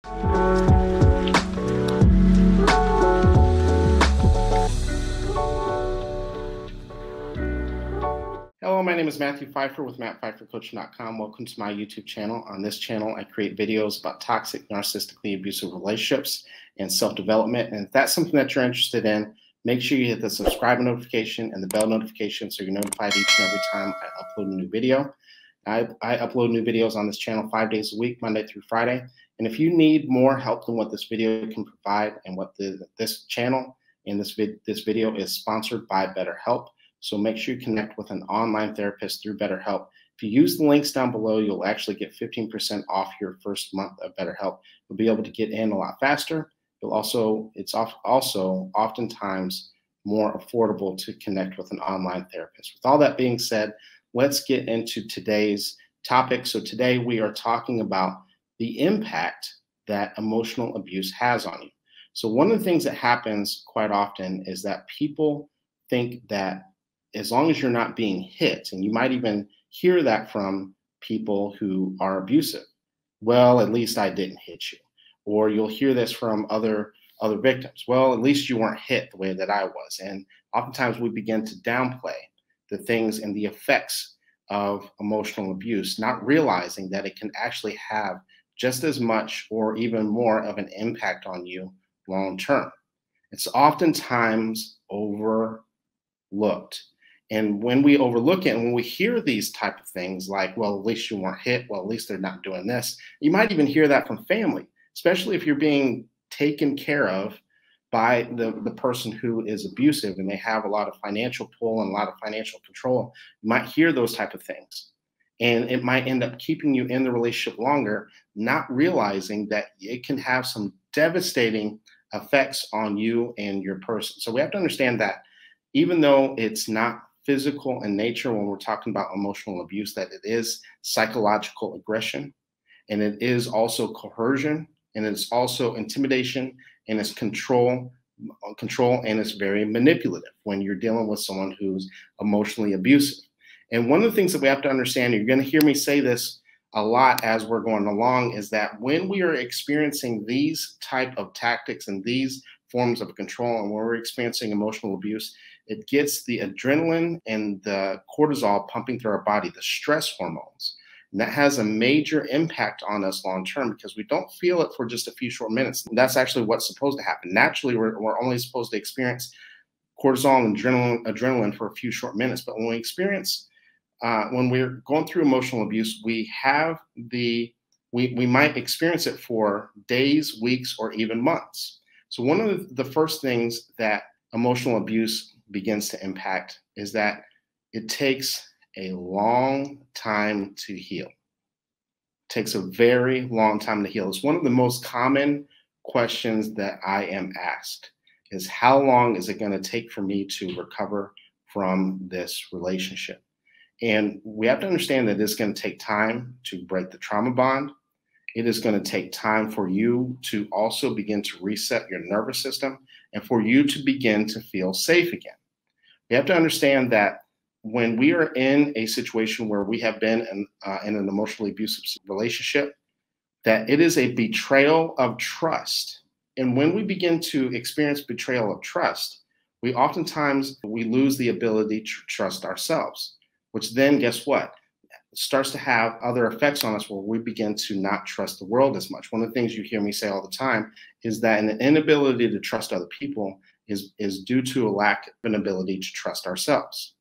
Hello, my name is Matthew Pfeiffer with mattpfeiffercoaching.com. Welcome to my YouTube channel. On this channel, I create videos about toxic, narcissistically abusive relationships and self-development. And if that's something that you're interested in, make sure you hit the subscribe notification and the bell notification so you're notified each and every time I upload a new video. I upload new videos on this channel 5 days a week, Monday through Friday. And if you need more help than what this video can provide, and what this channel and this video is sponsored by BetterHelp. So make sure you connect with an online therapist through BetterHelp. If you use the links down below, you'll actually get 15% off your first month of BetterHelp. You'll be able to get in a lot faster. It's also oftentimes more affordable to connect with an online therapist. With all that being said, let's get into today's topic. So today we are talking about the impact that emotional abuse has on you. So one of the things that happens quite often is that people think that as long as you're not being hit, and you might even hear that from people who are abusive, well, at least I didn't hit you. Or you'll hear this from other victims. Well, at least you weren't hit the way that I was. And oftentimes we begin to downplay the things and the effects of emotional abuse, not realizing that it can actually have just as much or even more of an impact on you long term. It's oftentimes overlooked. And when we overlook it and when we hear these type of things like, well, at least you weren't hit, well, at least they're not doing this, you might even hear that from family, especially if you're being taken care of by the person who is abusive and they have a lot of financial pull and a lot of financial control. You might hear those type of things. And it might end up keeping you in the relationship longer, not realizing that it can have some devastating effects on you and your person. So we have to understand that even though it's not physical in nature when we're talking about emotional abuse, that it is psychological aggression, and it is also coercion, and it's also intimidation, and it's control, and it's very manipulative when you're dealing with someone who's emotionally abusive. And one of the things that we have to understand, you're going to hear me say this a lot as we're going along, is that when we are experiencing these type of tactics and these forms of control, and when we're experiencing emotional abuse, it gets the adrenaline and the cortisol pumping through our body, the stress hormones. And that has a major impact on us long term because we don't feel it for just a few short minutes. And that's actually what's supposed to happen. Naturally, we're only supposed to experience cortisol and adrenaline for a few short minutes. But when we're going through emotional abuse, we might experience it for days, weeks, or even months. So one of the first things that emotional abuse begins to impact is that it takes a long time to heal. It takes a very long time to heal. It's one of the most common questions that I am asked is, how long is it going to take for me to recover from this relationship? And we have to understand that it's going to take time to break the trauma bond. It is going to take time for you to also begin to reset your nervous system and for you to begin to feel safe again. You have to understand that when we are in a situation where we have been in an emotionally abusive relationship, that it is a betrayal of trust. And when we begin to experience betrayal of trust, we lose the ability to trust ourselves, which then, guess what? Starts to have other effects on us where we begin to not trust the world as much. One of the things you hear me say all the time is that an inability to trust other people is due to a lack of an ability to trust ourselves.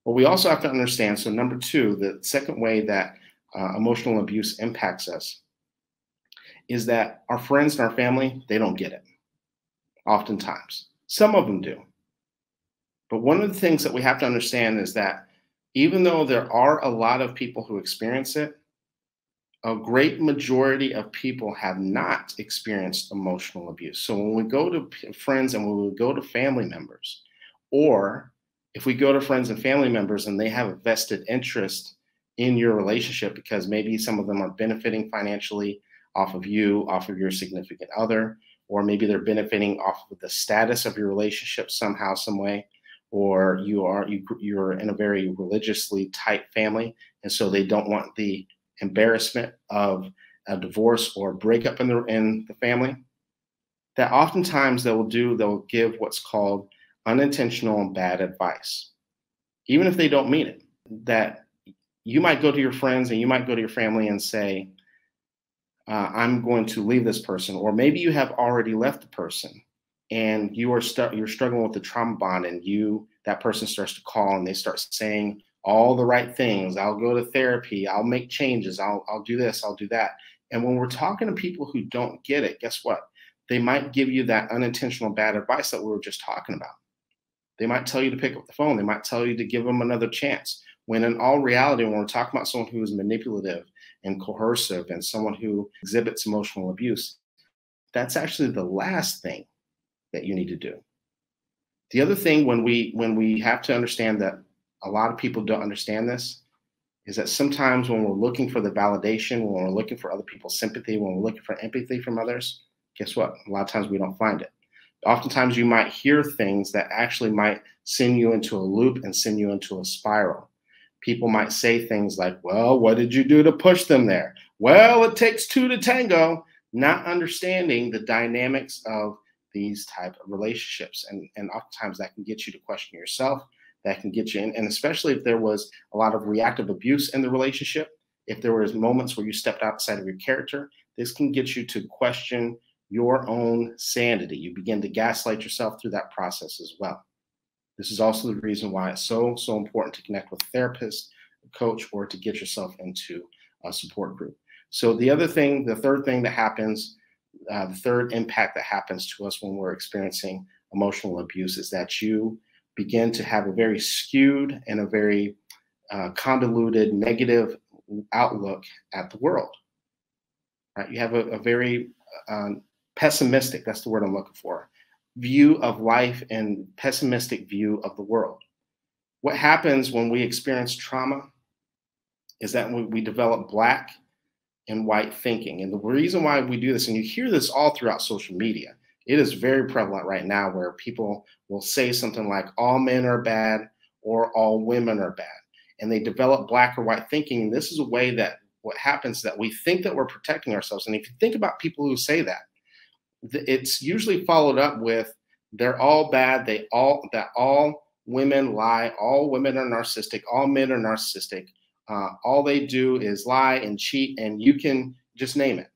But we also have to understand, so number two, the second way that emotional abuse impacts us is that our friends and our family, they don't get it, oftentimes. Some of them do. But one of the things that we have to understand is that even though there are a lot of people who experience it, a great majority of people have not experienced emotional abuse. So when we go to friends and when we go to family members, or if we go to friends and family members and they have a vested interest in your relationship because maybe some of them are benefiting financially off of you, off of your significant other, or maybe they're benefiting off of the status of your relationship somehow, some way, or you're in a very religiously tight family, and so they don't want the embarrassment of a divorce or a breakup in the family, that oftentimes they'll give what's called unintentional and bad advice, even if they don't mean it. That you might go to your friends and you might go to your family and say, I'm going to leave this person, or maybe you have already left the person and you're struggling with the trauma bond, and that person starts to call and they start saying all the right things. I'll go to therapy, I'll make changes, I'll do this, I'll do that. And when we're talking to people who don't get it, guess what? They might give you that unintentional bad advice that we were just talking about. They might tell you to pick up the phone. They might tell you to give them another chance. When in all reality, when we're talking about someone who is manipulative and coercive and someone who exhibits emotional abuse, that's actually the last thing that you need to do. The other thing, when we have to understand that a lot of people don't understand this, is that sometimes when we're looking for the validation, when we're looking for other people's sympathy, when we're looking for empathy from others, guess what? A lot of times we don't find it. Oftentimes you might hear things that actually might send you into a loop and send you into a spiral. People might say things like, well, what did you do to push them there? Well, it takes two to tango, not understanding the dynamics of these type of relationships. And oftentimes that can get you to question yourself, that can get you in, and especially if there was a lot of reactive abuse in the relationship, if there was moments where you stepped outside of your character, this can get you to question your own sanity. You begin to gaslight yourself through that process as well. This is also the reason why it's so important to connect with a therapist, a coach, or to get yourself into a support group. So the third thing that happens, the third impact that happens to us when we're experiencing emotional abuse is that you begin to have a very skewed and a very convoluted negative outlook at the world. Right? You have a very pessimistic, that's the word I'm looking for, view of life and pessimistic view of the world. What happens when we experience trauma is that we develop black and white thinking. And the reason why we do this, and you hear this all throughout social media, it is very prevalent right now where people will say something like all men are bad or all women are bad. And they develop black or white thinking. And this is a way that what happens is that we think that we're protecting ourselves. And if you think about people who say that, it's usually followed up with they're all bad, that all women lie, all women are narcissistic, all men are narcissistic, all they do is lie and cheat, and you can just name it.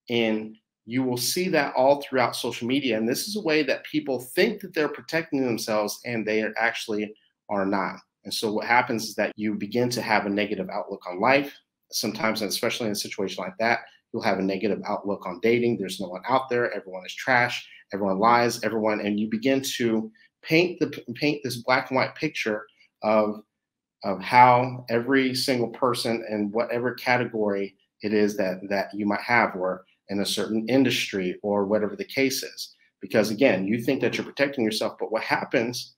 And you will see that all throughout social media. And this is a way that people think that they're protecting themselves, and they actually are not. And so what happens is that you begin to have a negative outlook on life. Sometimes, and especially in a situation like that, you'll have a negative outlook on dating. There's no one out there. Everyone is trash. Everyone lies. And you begin to paint this black and white picture of how every single person in whatever category it is that you might have, or in a certain industry, or whatever the case is. Because again, you think that you're protecting yourself, but what happens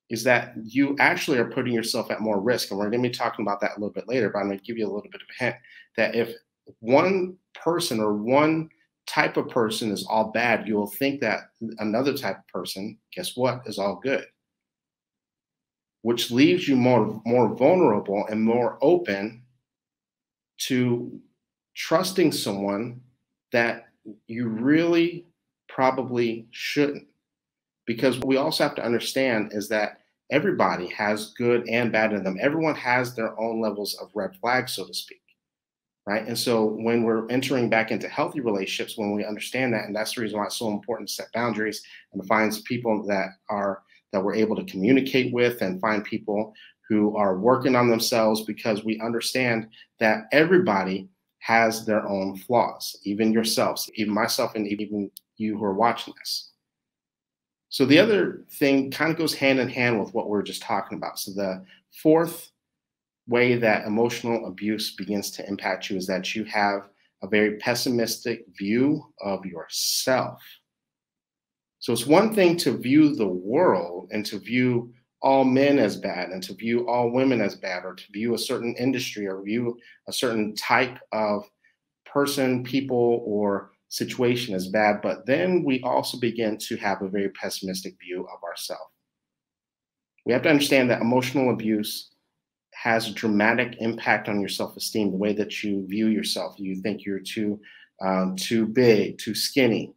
is that you actually are putting yourself at more risk. And we're going to be talking about that a little bit later, but I'm going to give you a little bit of a hint that if one person or one type of person is all bad, you will think that another type of person, guess what, is all good, which leaves you more vulnerable and more open to trusting someone that you really probably shouldn't. Because what we also have to understand is that everybody has good and bad in them. Everyone has their own levels of red flags, so to speak, right? And so when we're entering back into healthy relationships, when we understand that, and that's the reason why it's so important to set boundaries and to find people that we're able to communicate with, and find people who are working on themselves, because we understand that everybody has their own flaws, even yourselves, even myself, and even you who are watching this. So the other thing kind of goes hand in hand with what we we're just talking about. So the fourth way that emotional abuse begins to impact you is that you have a very pessimistic view of yourself. So it's one thing to view the world and to view all men as bad, and to view all women as bad, or to view a certain industry, or view a certain type of person, people, or situation as bad. But then we also begin to have a very pessimistic view of ourselves. We have to understand that emotional abuse has a dramatic impact on your self-esteem, the way that you view yourself. You think you're too big, too skinny.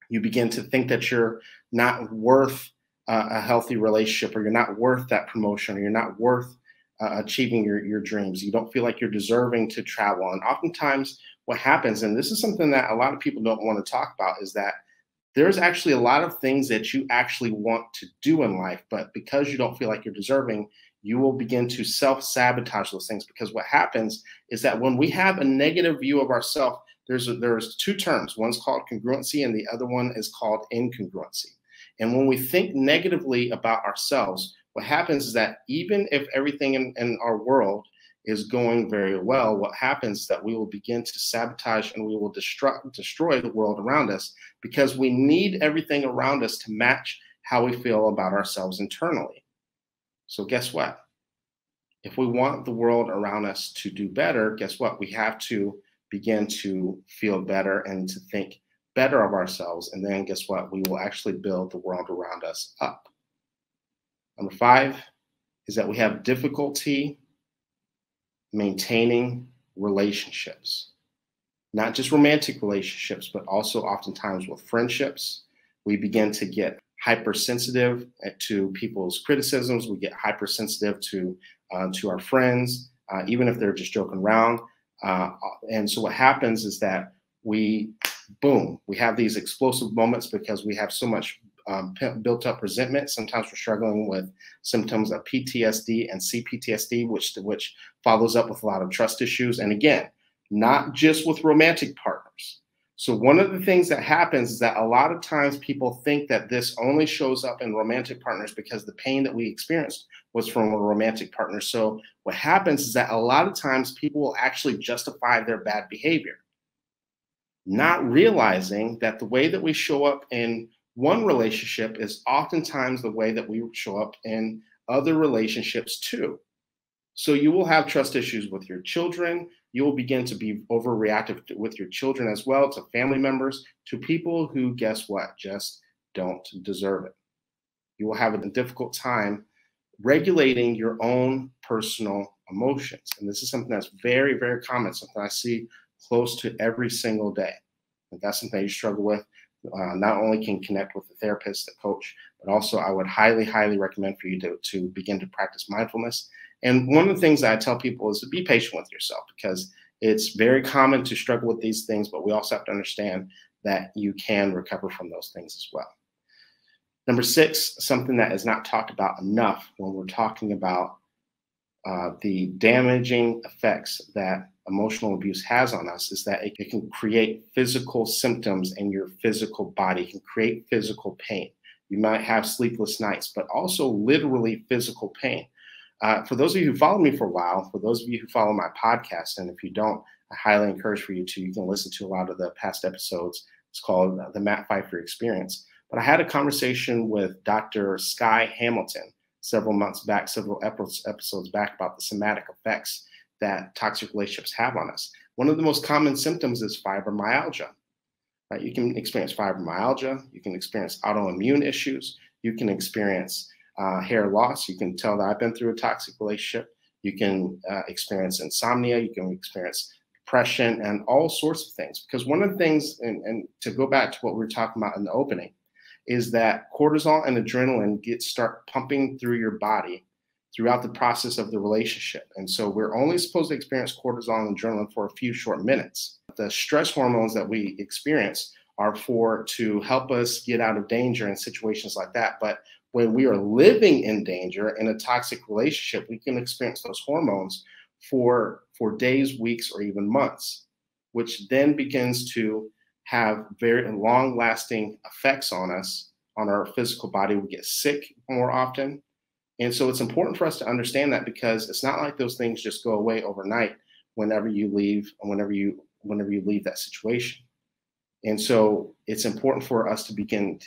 You begin to think that you're not worth a healthy relationship, or you're not worth that promotion, or you're not worth achieving your dreams. You don't feel like you're deserving to travel. And oftentimes what happens, and this is something that a lot of people don't want to talk about, is that there's actually a lot of things that you actually want to do in life, but because you don't feel like you're deserving, you will begin to self-sabotage those things. Because what happens is that when we have a negative view of ourselves, there's two terms. One's called congruency and the other one is called incongruency. And when we think negatively about ourselves, what happens is that even if everything in our world is going very well, what happens is that we will begin to sabotage and we will destroy the world around us, because we need everything around us to match how we feel about ourselves internally. So guess what? If we want the world around us to do better, guess what? We have to begin to feel better and to think better of ourselves. And then guess what? We will actually build the world around us up. Number 5 is that we have difficulty maintaining relationships, not just romantic relationships, but also oftentimes with friendships. We begin to get hypersensitive to people's criticisms. We get hypersensitive to our friends, even if they're just joking around. And so what happens is that we have these explosive moments because we have so much built up resentment. Sometimes we're struggling with symptoms of PTSD and CPTSD, which follows up with a lot of trust issues. And again, not just with romantic partners. So one of the things that happens is that a lot of times people think that this only shows up in romantic partners because the pain that we experienced was from a romantic partner. So what happens is that a lot of times people will actually justify their bad behavior, not realizing that the way that we show up in one relationship is oftentimes the way that we show up in other relationships too. So you will have trust issues with your children. You will begin to be overreactive with your children as well, to family members, to people who, guess what, just don't deserve it. You will have a difficult time regulating your own personal emotions. And this is something that's very, very common, something I see close to every single day. If that's something you struggle with, not only can connect with a therapist, a coach, but also I would highly, highly recommend for you to begin to practice mindfulness. And one of the things that I tell people is to be patient with yourself, because it's very common to struggle with these things, but we also have to understand that you can recover from those things as well. Number 6, something that is not talked about enough when we're talking about the damaging effects that emotional abuse has on us, is that it can create physical symptoms in your physical body. It can create physical pain. You might have sleepless nights, but also literally physical pain. For those of you who follow me for a while, for those of you who follow my podcast, and if you don't, I highly encourage for you to. You can listen to a lot of the past episodes. It's called the Matt Pfeiffer Experience. But I had a conversation with Dr. Sky Hamilton several months back, several episodes back, about the somatic effects that toxic relationships have on us. One of the most common symptoms is fibromyalgia. Right? You can experience fibromyalgia. You can experience autoimmune issues. You can experience hair loss. You can tell that I've been through a toxic relationship. You can experience insomnia. You can experience depression and all sorts of things. Because one of the things, and to go back to what we were talking about in the opening, is that cortisol and adrenaline start pumping through your body throughout the process of the relationship. And so we're only supposed to experience cortisol and adrenaline for a few short minutes. The stress hormones that we experience are to help us get out of danger in situations like that. But when we are living in danger in a toxic relationship, we can experience those hormones for days, weeks, or even months, which then begins to have very long-lasting effects on us, on our physical body. We get sick more often. And so it's important for us to understand that, because it's not like those things just go away overnight whenever you leave, and whenever you leave that situation. And so it's important for us to begin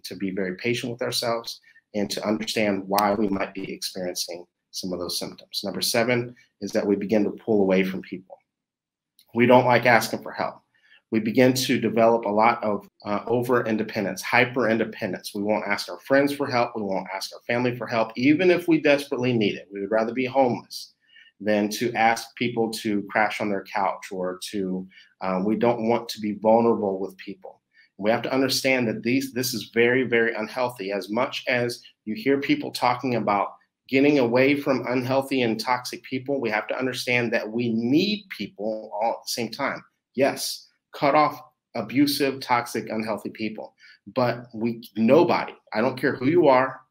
to be very patient with ourselves and to understand why we might be experiencing some of those symptoms. Number 7 is that we begin to pull away from people. We don't like asking for help. We begin to develop a lot of over-independence, hyper-independence. We won't ask our friends for help. We won't ask our family for help, even if we desperately need it. We would rather be homeless than to ask people to crash on their couch, or to, we don't want to be vulnerable with people. We have to understand that this is very, very unhealthy. As much as you hear people talking about getting away from unhealthy and toxic people, we have to understand that we need people all at the same time. Yes, cut off abusive, toxic, unhealthy people. But nobody, I don't care who you are,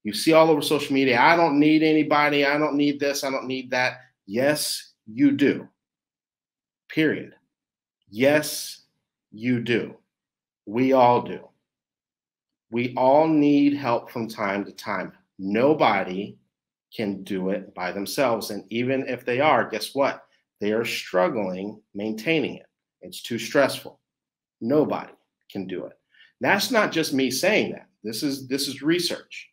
you see all over social media, I don't need anybody, I don't need this, I don't need that. Yes, you do. Period. Yes, you do. We all do. We all need help from time to time. Nobody can do it by themselves. And even if they are, guess what? They are struggling maintaining it. It's too stressful. Nobody can do it. That's not just me saying that. This is research,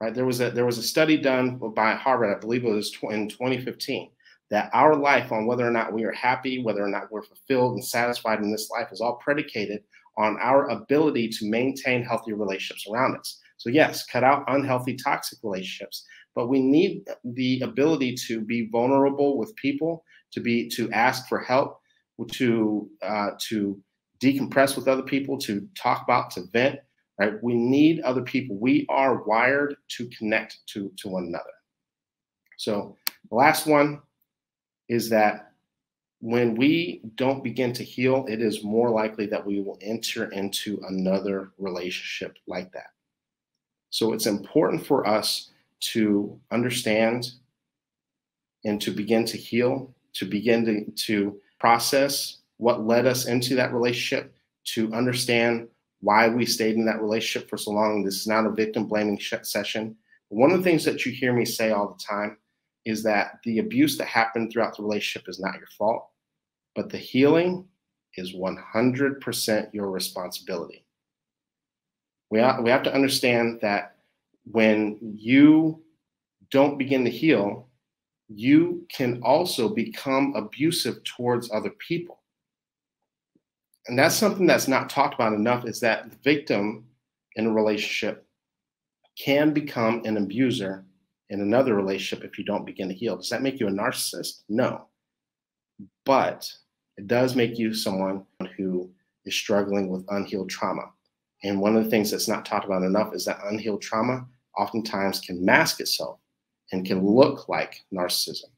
right? There was a study done by Harvard, I believe it was in 2015, that our life, on whether or not we are happy, whether or not we're fulfilled and satisfied in this life, is all predicated on our ability to maintain healthy relationships around us. So yes, cut out unhealthy, toxic relationships, but we need the ability to be vulnerable with people, to ask for help, to decompress with other people, to talk about, to vent, right? We need other people. We are wired to connect to one another. So the last one is that when we don't begin to heal, it is more likely that we will enter into another relationship like that. So it's important for us to understand and to begin to heal, to begin to process what led us into that relationship, to understand why we stayed in that relationship for so long. This is not a victim blaming session. One of the things that you hear me say all the time is that the abuse that happened throughout the relationship is not your fault, but the healing is 100% your responsibility. We have to understand that when you don't begin to heal, you can also become abusive towards other people. And that's something that's not talked about enough, is that the victim in a relationship can become an abuser in another relationship if you don't begin to heal. Does that make you a narcissist? No. But it does make you someone who is struggling with unhealed trauma. And one of the things that's not talked about enough is that unhealed trauma oftentimes can mask itself and can look like narcissism.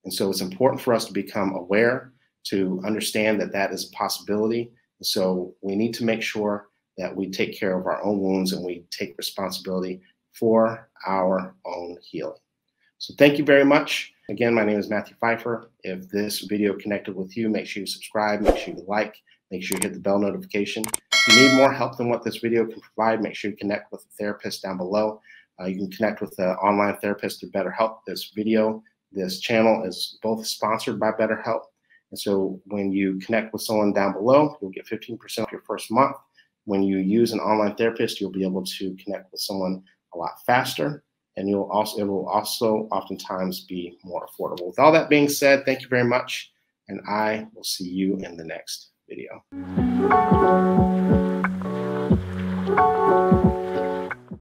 And so it's important for us to become aware, to understand that that is a possibility. And so we need to make sure that we take care of our own wounds and we take responsibility for our own healing. So thank you very much. Again, my name is Matthew Pfeiffer. If this video connected with you, make sure you subscribe, make sure you like, make sure you hit the bell notification. If you need more help than what this video can provide, make sure you connect with a therapist down below. You can connect with an online therapist through BetterHelp. This channel is both sponsored by BetterHelp. And so when you connect with someone down below, you'll get 15% off your first month. When you use an online therapist, you'll be able to connect with someone a lot faster, and it will also oftentimes be more affordable. With all that being said, thank you very much, and I will see you in the next video.